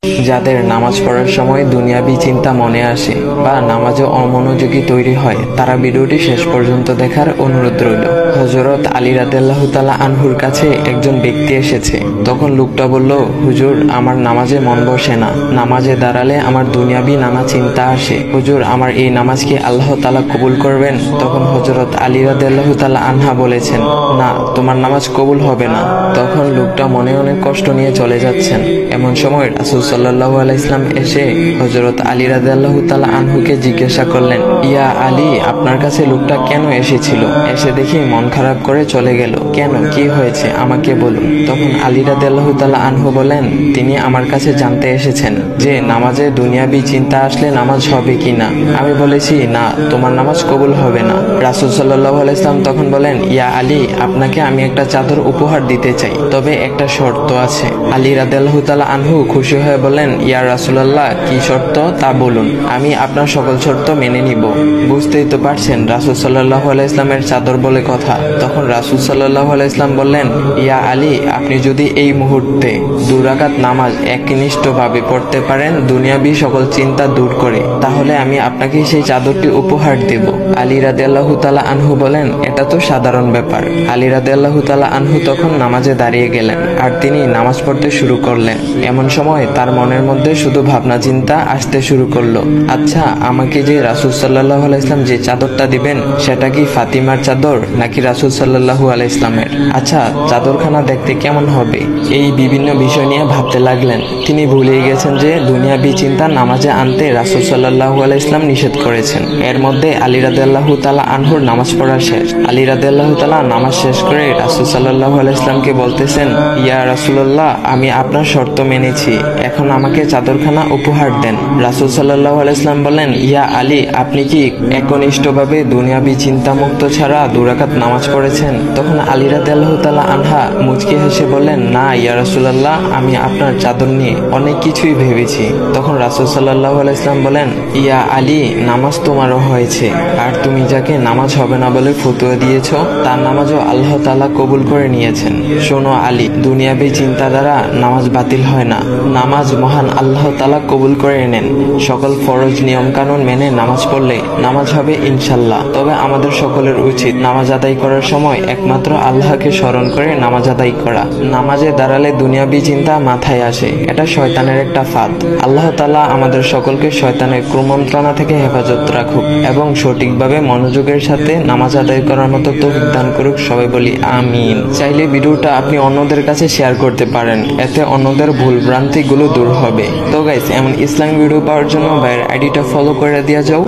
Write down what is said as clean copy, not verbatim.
যাদের নামাজ পড়ার সময় দুনিয়াবি চিন্তা মনে আসে বা নামাজে অমনোযোগী তৈরি হয়, তারা ভিডিওটি শেষ পর্যন্ত দেখার অনুরোধ রইল। হযরত আলী রাদিয়াল্লাহু তাআলা আনহুর কাছে একজন ব্যক্তি এসেছে। তখন লোকটা বলল, হুজুর, আমার নামাজে মন বসে না। নামাজে দাঁড়ালে আমার দুনিয়াবি নানা চিন্তা আসে। হুজুর, আমার এই নামাজ কি আল্লাহ তাআলা কবুল করবেন? তখন হযরত আলী রাদিয়াল্লাহু তাআলা আনহা বলেছেন, না, তোমার নামাজ কবুল হবে না। তখন লোকটা মনে অনেক কষ্ট নিয়ে চলে যাচ্ছেন। এমন সময় রাসূল সাল্লাল্লাহু আলাইহি ওয়াসাল্লাম এসে হযরত আলী রাদিয়াল্লাহু তাআলা আনহুকে জিজ্ঞাসা করলেন, ইয়া আলী, আপনার কাছে লোকটা কেন এসেছিল? এসে দেখি মন খারাপ করে চলে গেল। কেন, কি হয়েছে আমাকে বলুন। তখন আলী রাদিয়াল্লাহু তাআলা আনহু বলেন, তিনি আমার কাছে জানতে এসেছেন যে নামাজে দুনিয়াবি চিন্তা আসলে নামাজ হবে কিনা। আমি বলেছি, না, তোমার নামাজ কবুল হবে না। রাসূল সাল্লাল্লাহু আলাইহি ওয়াসাল্লাম তখন বলেন, ইয়া আলী, আপনাকে আমি একটা চাদর উপহার দিতে চাই, তবে একটা শর্ত আছে। আলী রাদিয়াল্লাহু তাআলা আনহু খুশি হয়ে বলেন, ইয়া রাসূলুল্লাহ, কি শর্ত তা বলুন, আমি আপনার সকল শর্ত মেনে নিব। বুঝতেই তো পারছেন রাসূল সাল্লাল্লাহু আলাইহি ওয়াসাল্লামের চাদর বলে কথা। তখন রাসূল সাল্লাল্লাহু আলাইহি ওয়াসাল্লাম বললেন, ইয়া আলী, আপনি যদি এই মুহূর্তে 2 রাকাত নামাজ একনিষ্ঠভাবে পড়তে পারেন দুনিয়াবি সকল চিন্তা দূর করে, তাহলে আমি আপনাকে সেই চাদরটি উপহার দেব। আলী রাদিয়াল্লাহু তাআলা আনহু বলেন, এটা তো সাধারণ ব্যাপার। আলী রাদিয়াল্লাহু তাআলা আনহু তখন নামাজে দাঁড়িয়ে গেলেন আর তিনি নামাজ পড়তে শুরু করলেন। এমন সময় তার মনের মধ্যে শুধু ভাবনা চিন্তা আসতে শুরু করলো, আচ্ছা, আমাকে যে রাসূল সাল্লাল্লাহু আলাইহি ওয়াসাল্লাম যে চাদরটা দিবেন, সেটা কি ফাতিমার চাদর নাকি রাসূল সাল্লাল্লাহু আলাইহি ওয়াসাল্লামের? আচ্ছা, চাদরখানা দেখতে কেমন হবে? এই বিভিন্ন বিষয় নিয়ে ভাবতে লাগলেন। তিনি ভুলে গেছেন যে দুনিয়াবি চিন্তা নামাজে আনতে রাসূল সাল্লাল্লাহু আলাইহি ওয়াসাল্লাম নিষেধ করেছেন। এর মধ্যে আলী রাদিয়াল্লাহু তাআলা আনহুর নামাজ পড়া শেষ। আলী রাদিয়াল্লাহু তাআলা নামাজ শেষ করে রাসূল সাল্লাল্লাহু আলাইহি ওয়াসাল্লামকে বলতেছেন, ইয়া রাসূলুল্লাহ, আমি আপনার শর্ত মেনেছি, এখন আমাকে চাদরখানা উপহার দেন। রাসূল সাল্লাল্লাহু আলাইহি ওয়াসাল্লাম বলেন, ইয়া আলী, আপনি কি একনিষ্ঠভাবে দুনিয়াবি চিন্তামুক্ত ছাড়া 2 রাকাত নামাজ পড়েছেন? তখন আলী রাদিয়াল্লাহু তাআলা আনহা মুচকি হেসে বললেন, না ইয়া রাসূলুল্লাহ, আমি আপনার চাদর নিয়ে অনেক কিছুই ভেবেছি। তখন রাসূল সাল্লাল্লাহু আলাইহি ওয়াসাল্লাম বলেন, ইয়া আলী, নামাজ তোমারও হয়েছে, আর তুমি যাকে নামাজ হবে না বলে ফতোয়া দিয়েছো, তার নামাজও আল্লাহ তাআলা কবুল করে নিয়েছেন। শোনো আলী, দুনিয়াবি চিন্তা দ্বারা নামাজ বাতিল হয় না, নামাজ মহান আল্লাহ তাআলা কবুল করে নেন। সকল ফরজ নিয়ম কানুন মেনে নামাজ পড়লে নামাজ হবে ইনশাআল্লাহ। তবে আমাদের সকলের উচিত নামাজ আদায় করার সময় একমাত্র আল্লাহকে স্মরণ করে নামাজ আদায় করা। নামাজে দাঁড়ালে দুনিয়াবি চিন্তা মাথায় আসে, এটা শয়তানের একটা ফাঁদ। আল্লাহ তাআলা আমাদের সকলকে শয়তানের কুমন্ত্রণা থেকে হেফাজত রাখুক এবং সঠিকভাবে মনোযোগের সাথে নামাজ আদায় করার মতো তৌফিক দান করুক। সবাই বলি আমিন। চাইলে ভিডিওটা আপনি অন্যদের কাছে শেয়ার করতে পারেন, এতে অন্যদের ভুল ভ্রান্তিগুলো দূর হবে। তো গাইস, এমন ইসলামিক ভিডিও পাওয়ার জন্য ভাইয়ের আইডিটা ফলো করে দেওয়া যাও।